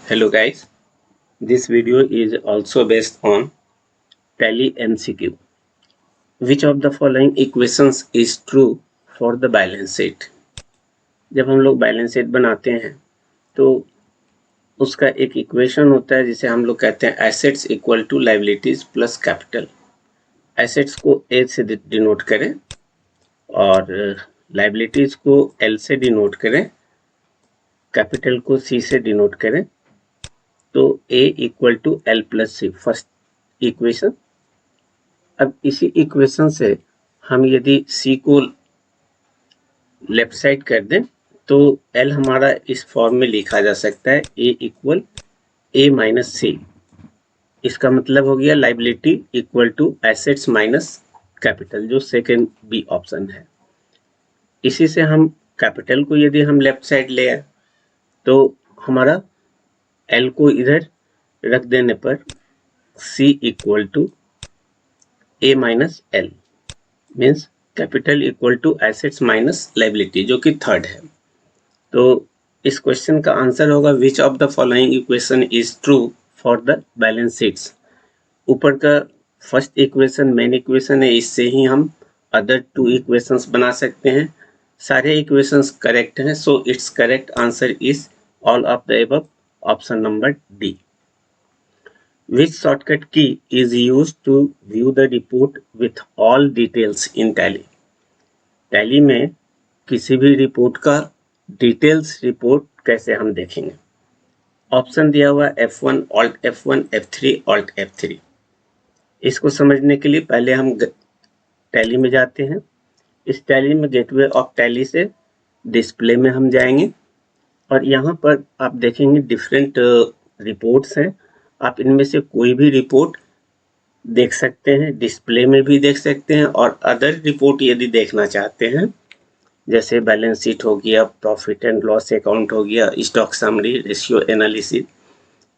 Hello guys, this video is also based on Tally MCQ. Which of the following equations is true for the balance sheet? जब हम लोग balance sheet बनाते हैं तो उसका एक इक्वेशन होता है जिसे हम लोग कहते हैं assets equal to liabilities plus capital. Assets को ए से डिनोट करें और लायबिलिटीज को एल से डिनोट करें, कैपिटल को सी से डिनोट करें। तो A equal to L plus C first equation. अब इसी इक्वेशन से हम यदि सी को लेफ्ट साइड कर दें तो एल हमारा इस फॉर्म में लिखा जा सकता है ए इक्वल ए माइनस सी। इसका मतलब हो गया liability equal to assets minus capital, जो सेकेंड बी ऑप्शन है। इसी से हम कैपिटल को यदि हम लेफ्ट साइड ले आए तो हमारा एल को इधर रख देने पर C equal to A minus L means capital equal to assets minus liability, जो कि थर्ड है। तो इस क्वेश्चन का आंसर होगा which of the following equation is true for the balance sheets. ऊपर का फर्स्ट इक्वेशन मेन इक्वेशन है, इससे ही हम अदर टू इक्वेशंस बना सकते हैं। सारे इक्वेशंस करेक्ट हैं, सो it's correct answer is all of the above, option number D. Which shortcut key is used to view the report with all details in Tally? Tally में किसी भी report का details report कैसे हम देखेंगे? Option दिया हुआ F1, Alt F1, F3, Alt F3। इसको समझने के लिए पहले हम टैली में जाते हैं। इस टैली में गेटवे ऑफ टैली से डिस्प्ले में हम जाएंगे और यहाँ पर आप देखेंगे डिफरेंट रिपोर्ट्स हैं। आप इनमें से कोई भी रिपोर्ट देख सकते हैं, डिस्प्ले में भी देख सकते हैं और अदर रिपोर्ट यदि देखना चाहते हैं जैसे बैलेंस शीट हो गया, प्रॉफिट एंड लॉस अकाउंट हो गया, स्टॉक समरी, रेशियो एनालिसिस,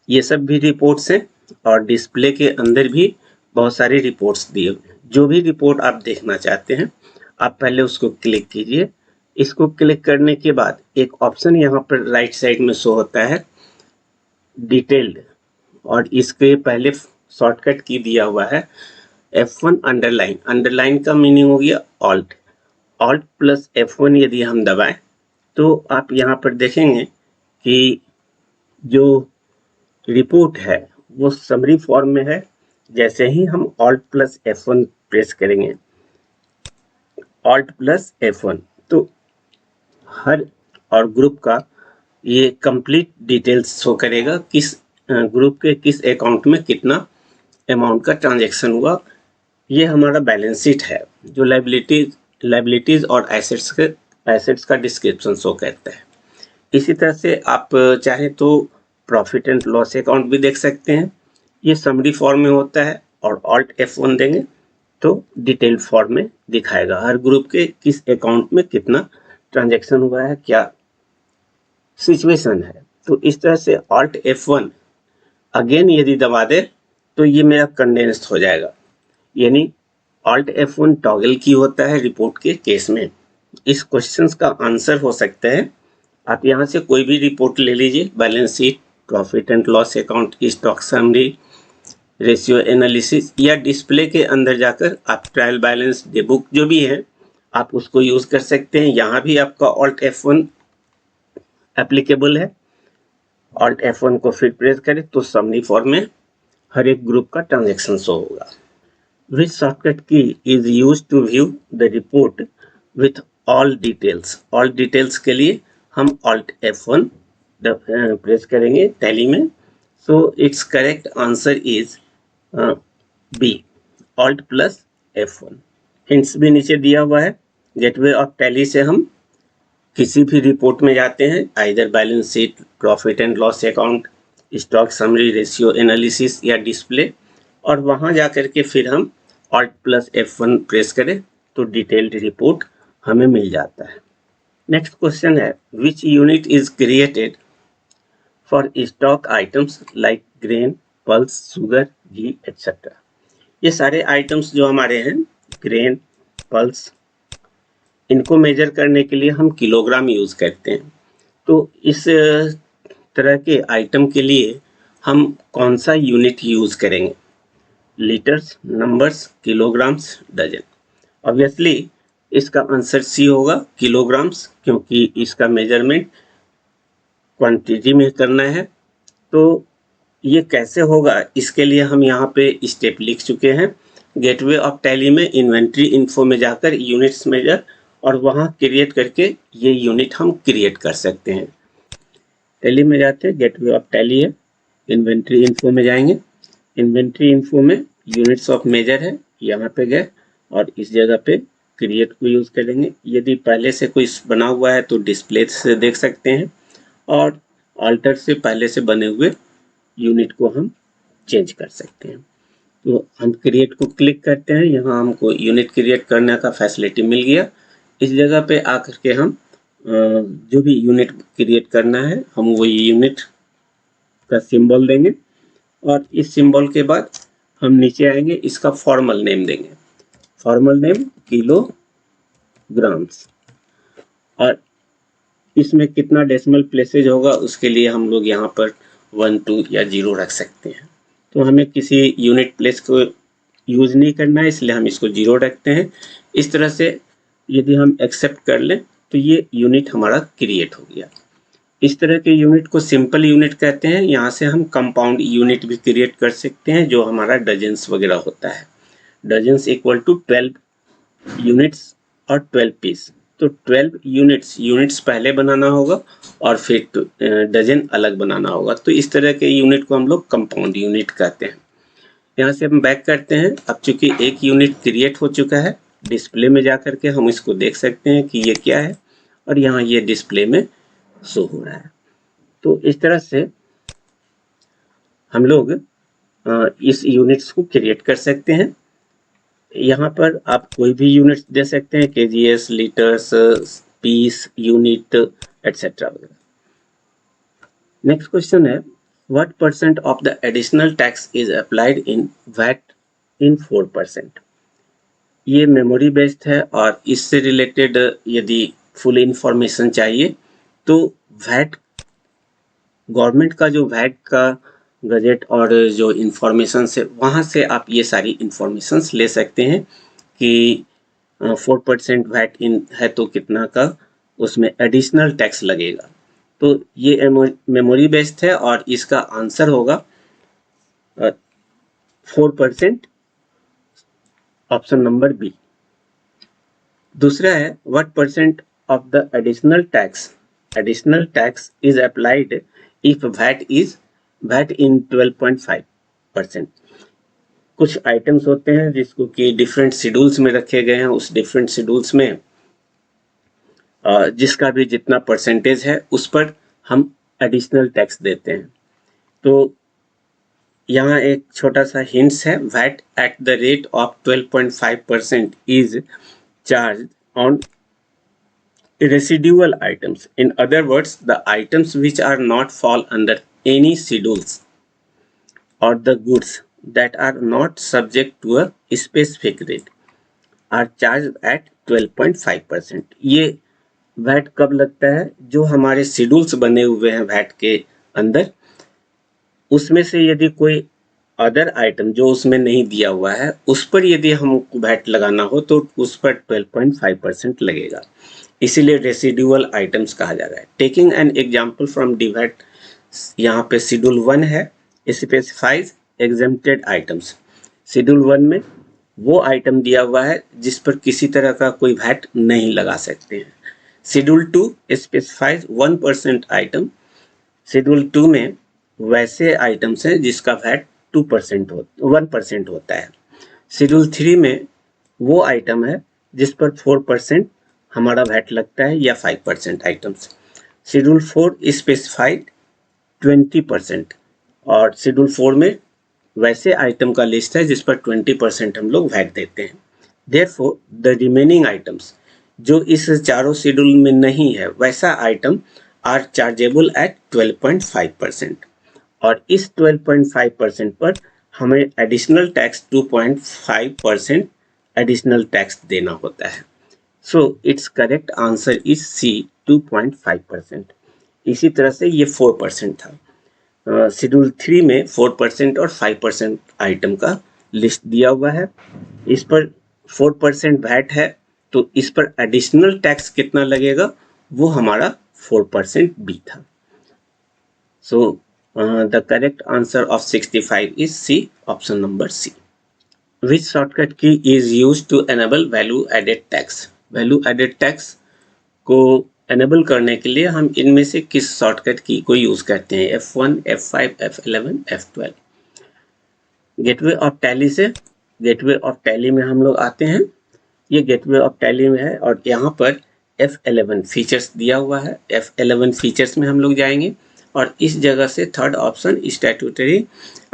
ये सब भी रिपोर्ट्स हैं। और डिस्प्ले के अंदर भी बहुत सारी रिपोर्ट्स दिए हुए हैं। जो भी रिपोर्ट आप देखना चाहते हैं आप पहले उसको क्लिक कीजिए। इसको क्लिक करने के बाद एक ऑप्शन यहाँ पर राइट साइड में शो होता है डिटेल्ड, और इसके पहले शॉर्टकट की दिया हुआ है F1 अंडरलाइन। अंडरलाइन का मीनिंग हो गया ऑल्ट। ऑल्ट प्लस F1 यदि हम दबाएं तो आप यहाँ पर देखेंगे कि जो रिपोर्ट है वो समरी फॉर्म में है। जैसे ही हम ऑल्ट प्लस F1 प्रेस करेंगे, ऑल्ट प्लस F1, तो हर और ग्रुप का ये कंप्लीट डिटेल्स शो करेगा, किस ग्रुप के किस अकाउंट में कितना अमाउंट का ट्रांजैक्शन हुआ। ये हमारा बैलेंस शीट है जो लायबिलिटीज और एसेट्स का डिस्क्रिप्शन शो करता है। इसी तरह से आप चाहे तो प्रॉफिट एंड लॉस अकाउंट भी देख सकते हैं। ये समरी फॉर्म में होता है और ऑल्ट F1 देंगे तो डिटेल फॉर्म में दिखाएगा हर ग्रुप के किस अकाउंट में कितना ट्रांजैक्शन हुआ है, क्या सिचुएशन है। तो इस तरह से ऑल्ट F1 अगेन यदि दबा दे तो ये मेरा कंडेंस्ड हो जाएगा, यानी ऑल्ट F1 टॉगल की होता है रिपोर्ट के केस में। इस क्वेश्चन का आंसर हो सकता है, आप यहाँ से कोई भी रिपोर्ट ले लीजिए, balance sheet, profit and loss account, stock summary, ratio analysis, या डिस्प्ले के अंदर जाकर आप ट्रायल बैलेंस, डे बुक, जो भी है आप उसको यूज कर सकते हैं। यहाँ भी आपका ऑल्ट F1 एप्लीकेबल है। ऑल्ट F1 को फिर प्रेस करें तो समरी फॉर्म में हर एक ग्रुप का ट्रांजैक्शन शो होगा। Which shortcut key is used to view the report with all details? All details के लिए हम Alt F1 प्रेस करेंगे टैली में। So its correct answer is B, Alt plus F1। Hints भी नीचे दिया हुआ है। गेटवे ऑफ टैली से हम किसी भी रिपोर्ट में जाते हैं, either balance sheet, profit and loss account, stock summary, ratio analysis या डिस्प्ले, और वहां जाकर के फिर हम Alt प्लस F1 प्रेस करें तो डिटेल्ड रिपोर्ट हमें मिल जाता है। नेक्स्ट क्वेश्चन है which unit is created for stock items like grain, pulse, sugar, ghee etcetera. ये सारे आइटम्स जो हमारे हैं, ग्रेन, पल्स, इनको मेजर करने के लिए हम किलोग्राम यूज करते हैं। तो इस तरह के आइटम के लिए हम कौन सा यूनिट यूज करेंगे? Litres, numbers, kilograms, dozen. Obviously इसका आंसर सी होगा, किलोग्राम्स, क्योंकि इसका मेजरमेंट क्वांटिटी में करना है। तो ये कैसे होगा, इसके लिए हम यहाँ पे स्टेप लिख चुके हैं। गेटवे ऑफ टैली में इन्वेंट्री इन्फो में जाकर यूनिट्स मेजर और वहाँ क्रिएट करके ये यूनिट हम क्रिएट कर सकते हैं। टैली में जाते हैं, गेटवे ऑफ टैली है, इन्वेंट्री इन्फो में जाएंगे। इन्वेंट्री इन्फो में यूनिट्स ऑफ मेजर है, यहाँ पे गए और इस जगह पे क्रिएट को यूज करेंगे। यदि पहले से कोई बना हुआ है तो डिस्प्ले से देख सकते हैं और ऑल्टर से पहले से बने हुए यूनिट को हम चेंज कर सकते हैं। तो हम क्रिएट को क्लिक करते हैं, यहाँ हमको यूनिट क्रिएट करने का फैसिलिटी मिल गया। इस जगह पे आकर के हम जो भी यूनिट क्रिएट करना है हम वो यूनिट का सिंबल देंगे और इस सिंबल के बाद हम नीचे आएंगे, इसका फॉर्मल नेम देंगे। फॉर्मल नेम किलोग्राम्स, और इसमें कितना डेसिमल प्लेसेज होगा उसके लिए हम लोग यहाँ पर 1, 2 या 0 रख सकते हैं। तो हमें किसी यूनिट प्लेस को यूज नहीं करना है, इसलिए हम इसको 0 रखते हैं। इस तरह से यदि हम एक्सेप्ट कर लें तो ये यूनिट हमारा क्रिएट हो गया। इस तरह के यूनिट को सिंपल यूनिट कहते हैं। यहाँ से हम कंपाउंड यूनिट भी क्रिएट कर सकते हैं, जो हमारा डजन्स वगैरह होता है। डजन्स इक्वल टू 12 यूनिट्स और 12 पीस। तो 12 यूनिट्स पहले बनाना होगा और फिर डजन अलग बनाना होगा। तो इस तरह के यूनिट को हम लोग कंपाउंड यूनिट कहते हैं। यहाँ से हम बैक करते हैं। अब चूंकि एक यूनिट क्रिएट हो चुका है, डिस्प्ले में जा करके हम इसको देख सकते हैं कि ये क्या है और यहाँ ये डिस्प्ले में शो हो रहा है। तो इस तरह से हम लोग इस यूनिट्स को क्रिएट कर सकते हैं। यहाँ पर आप कोई भी यूनिट्स दे सकते हैं, KGs, litres, piece, unit, etcetera वगैरह। नेक्स्ट क्वेश्चन है, what percent of the additional tax is applied in VAT in 4%? ये मेमोरी बेस्ड है और इससे रिलेटेड यदि फुल इंफॉर्मेशन चाहिए तो वैट, गवर्नमेंट का जो वैट का गजेट और जो इंफॉर्मेशन है वहाँ से आप ये सारी इंफॉर्मेशन ले सकते हैं कि 4% वैट इन है तो कितना का उसमें एडिशनल टैक्स लगेगा। तो ये मेमोरी बेस्ड है और इसका आंसर होगा 4%, ऑप्शन नंबर बी। दूसरा है, what percent of the additional tax is applied if VAT in 12.5%। कुछ आइटम्स होते हैं जिसको कि डिफरेंट शेड्यूल्स में रखे गए हैं, उस डिफरेंट शेड्यूल्स में जिसका भी जितना परसेंटेज है उस पर हम एडिशनल टैक्स देते हैं। तो यहाँ एक छोटा सा हिंट्स है, VAT at the rate of 12.5% is charge on residual items. In other words, the items which are not fall under any schedules or the goods that are not subject to a specific rate are charged at 12.5%. ये VAT कब लगता है? जो हमारे schedules बने हुए हैं VAT के अंदर, उसमें से यदि कोई अदर आइटम जो उसमें नहीं दिया हुआ है उस पर यदि हमको वैट लगाना हो तो उस पर 12.5% लगेगा। इसीलिए रेसिडुअल आइटम्स कहा जा रहा है। टेकिंग एन एग्जाम्पल फ्रॉम डीवैट, यहाँ पे शेड्यूल 1 है, स्पेसिफाइज एग्जेम्प्टेड आइटम्स। शेड्यूल 1 में वो आइटम दिया हुआ है जिस पर किसी तरह का कोई वैट नहीं लगा सकते हैं। Schedule 2 specifies 1% item. शेड्यूल 2 में वैसे आइटम्स हैं जिसका वैट 1% होता है। शेड्यूल 3 में वो आइटम है जिस पर 4% हमारा वैट लगता है या 5% आइटम्स। शेड्यूल 4 स्पेसिफाइड 20% और शेड्यूल 4 में वैसे आइटम का लिस्ट है जिस पर 20% हम लोग वैट देते हैं। देयरफॉर द रिमेनिंग आइटम्स, जो इस चारों शेड्यूल में नहीं है वैसा आइटम आर चार्जेबल एट 12.5%, और इस 12.5% पर हमें एडिशनल टैक्स 2.5% एडिशनल टैक्स देना होता है। So its correct answer is C, 2.5%. इसी तरह से ये 4% था। शेड्यूल 3 में 4% और 5% आइटम का लिस्ट दिया हुआ है। इस पर 4% वैट है, तो इस पर एडिशनल टैक्स कितना लगेगा वो हमारा 4% बी था। So the correct answer of 65 is C, option number C. Which shortcut key is use to enable value added tax? Value added tax को एनेबल करने के लिए हम इनमें से किस शॉर्टकट की को यूज करते हैं? F1, F5, F11, F12। Gateway of tally से गेटवे ऑफ टैली में हम लोग आते हैं। ये गेटवे ऑफ टैली में है और यहाँ पर F11 फीचर्स दिया हुआ है। F11 फीचर्स में हम लोग जाएंगे और इस जगह से third option statutory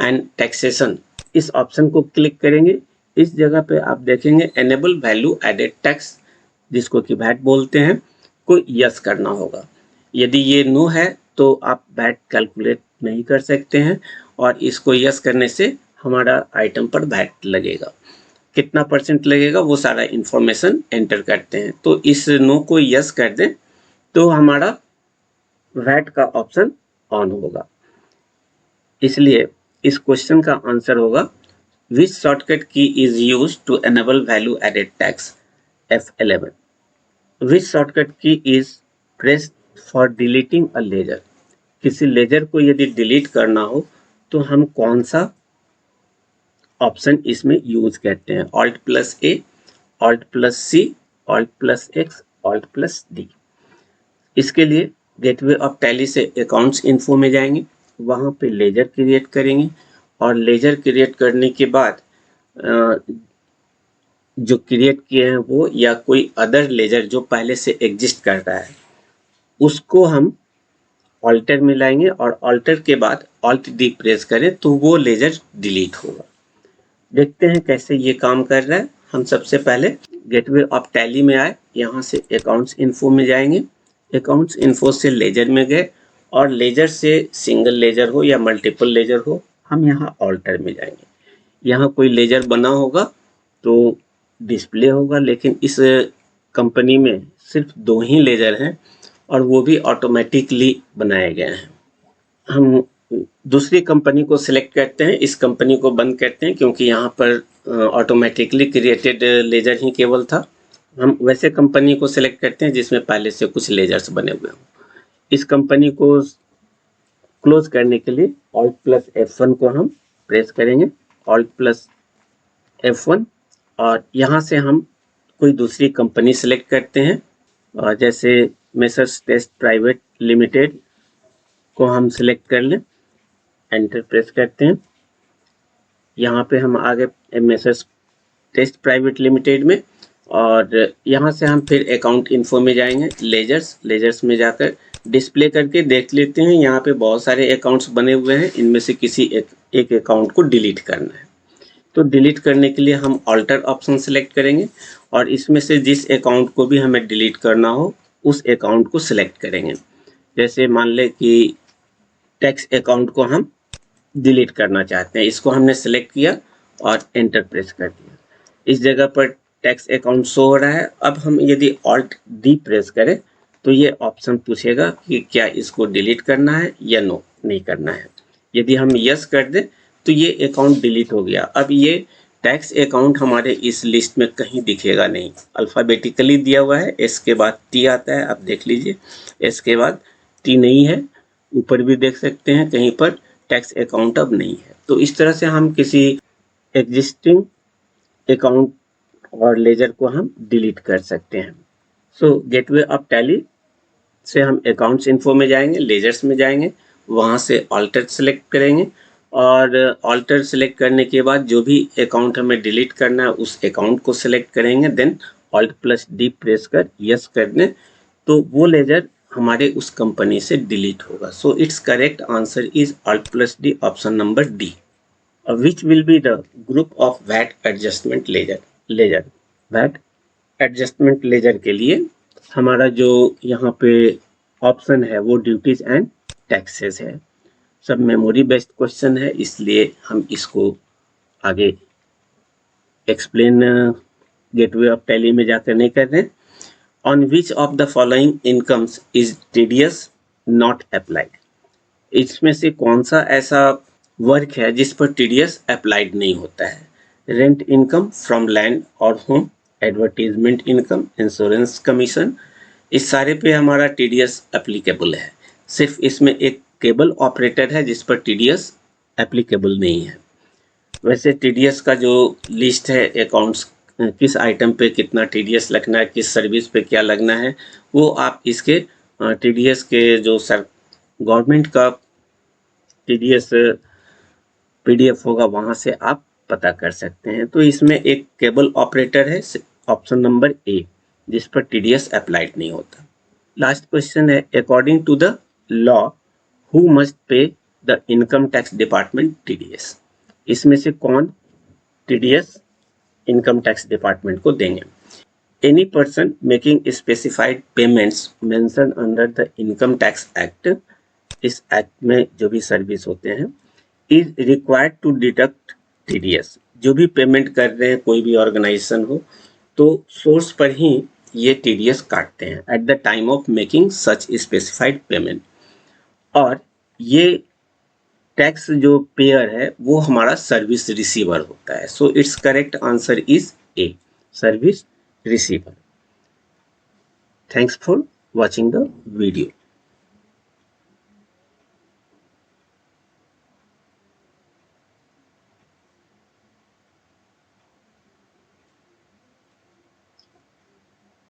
and taxation, इस ऑप्शन को क्लिक करेंगे। इस जगह पे आप देखेंगे एनेबल वैल्यू एडेड टैक्स, जिसको कि वैट बोलते हैं, को यस करना होगा। यदि ये नो है तो आप वैट कैलकुलेट नहीं कर सकते हैं और इसको यस करने से हमारा आइटम पर वैट लगेगा। कितना परसेंट लगेगा वो सारा इंफॉर्मेशन एंटर करते हैं। तो इस नो को यस कर दें तो हमारा वैट का ऑप्शन ऑन होगा। इसलिए इस क्वेश्चन का आंसर होगा which shortcut key is use to enable value added tax? F11। Which shortcut key is pressed for deleting a ledger? किसी लेजर को यदि डिलीट करना हो तो हम कौन सा ऑप्शन इसमें यूज करते हैं? Alt+A, Alt+C, Alt+X, Alt+D। इसके लिए गेटवे ऑफ टैली से अकाउंट्स इन्फो में जाएंगे, वहां पे लेजर क्रिएट करेंगे और लेजर क्रिएट करने के बाद जो क्रिएट किए हैं वो या कोई अदर लेजर जो पहले से एग्जिस्ट कर रहा है उसको हम ऑल्टर में लाएंगे और ऑल्टर के बाद Alt+D प्रेस करें तो वो लेजर डिलीट होगा। देखते हैं कैसे ये काम कर रहा है। हम सबसे पहले गेटवे ऑफ टैली में आए, यहाँ से अकाउंट्स इन्फो में जाएंगे, अकाउंट्स इन्फो से लेजर में गए और लेजर से सिंगल लेजर हो या मल्टीपल लेजर हो हम यहाँ ऑल्टर में जाएंगे। यहाँ कोई लेजर बना होगा तो डिस्प्ले होगा, लेकिन इस कंपनी में सिर्फ 2 ही लेजर हैं और वो भी ऑटोमेटिकली बनाए गए हैं। हम दूसरी कंपनी को सिलेक्ट करते हैं, इस कंपनी को बंद करते हैं क्योंकि यहाँ पर ऑटोमेटिकली क्रिएटेड लेजर ही केवल था। हम वैसे कंपनी को सिलेक्ट करते हैं जिसमें पहले से कुछ लेजर्स बने हुए हों। इस कंपनी को क्लोज करने के लिए Alt+F1 को हम प्रेस करेंगे, Alt+F1, और यहाँ से हम कोई दूसरी कंपनी सिलेक्ट करते हैं, जैसे मेसर्स टेस्ट प्राइवेट लिमिटेड को हम सिलेक्ट कर लें, एंटर प्रेस करते हैं। यहाँ पे हम आगे मेसर्स टेस्ट प्राइवेट लिमिटेड में और यहाँ से हम फिर अकाउंट इन्फो में जाएंगे, लेजर्स में जाकर डिस्प्ले करके देख लेते हैं। यहाँ पे बहुत सारे अकाउंट्स बने हुए हैं, इनमें से किसी एक अकाउंट को डिलीट करना है। तो डिलीट करने के लिए हम ऑल्टर ऑप्शन सेलेक्ट करेंगे और इसमें से जिस अकाउंट को भी हमें डिलीट करना हो उस अकाउंट को सिलेक्ट करेंगे। जैसे मान ले कि टैक्स अकाउंट को हम डिलीट करना चाहते हैं, इसको हमने सिलेक्ट किया और एंटर प्रेस कर दिया। इस जगह पर टैक्स अकाउंट शो हो रहा है। अब हम यदि Alt+D प्रेस करें तो ये ऑप्शन पूछेगा कि क्या इसको डिलीट करना है या नो नहीं करना है। यदि हम यस कर दें तो ये अकाउंट डिलीट हो गया। अब ये टैक्स अकाउंट हमारे इस लिस्ट में कहीं दिखेगा नहीं, अल्फ़ाबेटिकली दिया हुआ है। एस के बाद टी आता है, आप देख लीजिए, एस के बाद टी नहीं है। ऊपर भी देख सकते हैं कहीं पर टैक्स अकाउंट अब नहीं है। तो इस तरह से हम किसी एग्जिस्टिंग अकाउंट और लेजर को हम डिलीट कर सकते हैं। सो गेटवे ऑफ टैली से हम अकाउंट्स इन्फो में जाएंगे, लेजर्स में जाएंगे, वहाँ से ऑल्टर सेलेक्ट करेंगे और ऑल्टर सेलेक्ट करने के बाद जो भी अकाउंट हमें डिलीट करना है उस अकाउंट को सिलेक्ट करेंगे। देन Alt+D प्रेस कर यस कर दें तो वो लेजर हमारे उस कंपनी से डिलीट होगा। So it's correct answer is Alt+D, option number D. Which will be the group of VAT adjustment ledger? VAT adjustment ledger के लिए हमारा जो यहाँ पे ऑप्शन है वो ड्यूटीज एंड टैक्सेस है। सब मेमोरी बेस्ड क्वेश्चन है, इसलिए हम इसको आगे एक्सप्लेन गेटवे ऑफ टैली में जाकर नहीं कर रहे हैं। On which of the following incomes is TDS not applied. इसमें से कौन सा ऐसा वर्क है जिस पर टीडीएस अप्लाइड नहीं होता है? रेंट इनकम फ्रॉम लैंड और home, advertisement income, insurance commission, इस सारे पे हमारा टीडीएस एप्लीकेबल है। सिर्फ इसमें एक केबल ऑपरेटर है जिस पर टीडीएस एप्लीकेबल नहीं है। वैसे टीडीएस का जो लिस्ट है अकाउंट्स, किस आइटम पे कितना टीडीएस लगना है, किस सर्विस पे क्या लगना है, वो आप इसके टीडीएस के जो सर गवर्नमेंट का टीडीएस पीडीएफ होगा वहां से आप पता कर सकते हैं। तो इसमें एक केबल ऑपरेटर है, ऑप्शन नंबर ए, जिस पर टीडीएस अप्लाइड नहीं होता। लास्ट क्वेश्चन है, according to the law who must pay the income tax department TDS? इसमें से कौन टीडीएस इनकम टैक्स डिपार्टमेंट को देंगे? Any person making specified payments mention under the income tax act, इस act में जो भी सर्विस होते हैं, is required to deduct TDS. जो भी पेमेंट कर रहे हैं कोई भी ऑर्गेनाइजेशन हो तो सोर्स पर ही ये टीडीएस काटते हैं at the time of making such specified payment. और ये टैक्स जो पेयर है वो हमारा सर्विस रिसीवर होता है। सो it's correct answer is a, service receiver. Thanks for watching the video.